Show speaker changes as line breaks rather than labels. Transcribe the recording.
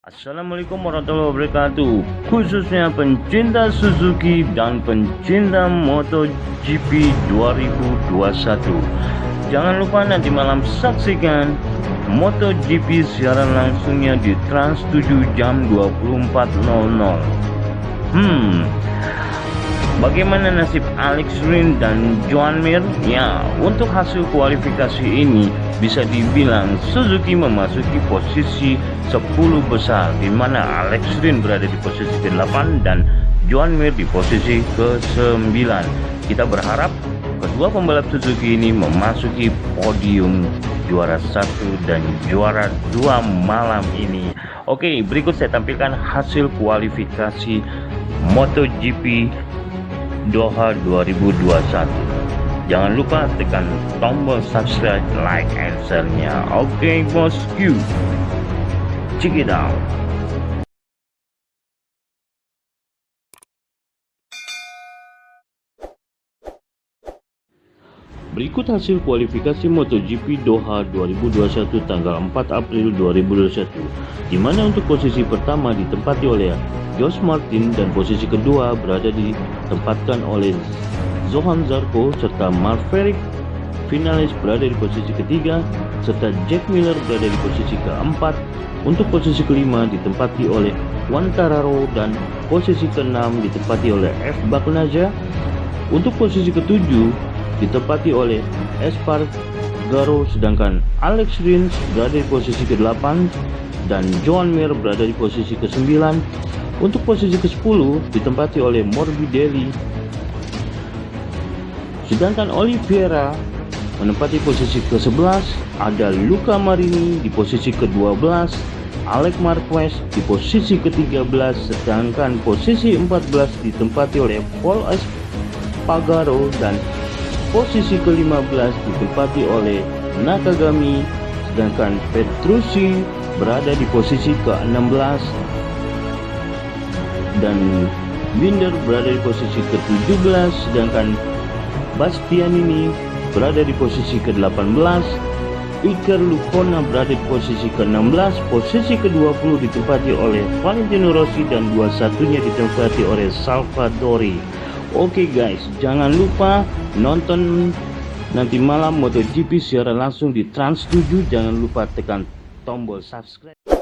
Assalamualaikum warahmatullahi wabarakatuh. Khususnya pencinta Suzuki dan pencinta Motogp 2021. Jangan lupa nanti malam saksikan Motogp siaran langsungnya di Trans 7 jam 24.00. Bagaimana nasib Alex Rins dan Joan Mir? Ya, untuk hasil kualifikasi ini bisa dibilang Suzuki memasuki posisi 10 besar, di mana Alex Rins berada di posisi ke-8 dan Joan Mir di posisi ke-9. Kita berharap kedua pembalap Suzuki ini memasuki podium juara 1 dan juara 2 malam ini. Oke, berikut saya tampilkan hasil kualifikasi Motogp Doha 2021. Jangan lupa tekan tombol subscribe, like, and share-nya. Oke, bosku, check it out. Berikut hasil kualifikasi Motogp Doha 2021 tanggal 4 April 2021, di mana untuk posisi pertama ditempati oleh Josh Martin dan posisi kedua berada ditempatkan oleh Johan Zarco serta Maverick Vinales berada di posisi ketiga, serta Jack Miller berada di posisi keempat. Untuk posisi kelima ditempati oleh Quartararo dan posisi keenam ditempati oleh F. Bagnaia. Untuk posisi ketujuh ditempati oleh Espargaro, sedangkan Alex Rins berada di posisi ke-8 dan Joan Mir berada di posisi ke-9. Untuk posisi ke-10 ditempati oleh Morbidelli, sedangkan Oliveira menempati posisi ke-11. Ada Luca Marini di posisi ke-12, Alex Marquez di posisi ke-13, sedangkan posisi 14 ditempati oleh Paul Espargaro dan posisi ke-15 ditempati oleh Nakagami, sedangkan Petrucci berada di posisi ke-16 dan Binder berada di posisi ke-17, sedangkan Bastianini berada di posisi ke-18, Iker Lecuona berada di posisi ke-16, posisi ke-20 ditempati oleh Valentino Rossi dan 21-nya ditempati oleh Salvatore. Oke guys, jangan lupa nonton nanti malam Motogp secara langsung di Trans 7. Jangan lupa tekan tombol subscribe.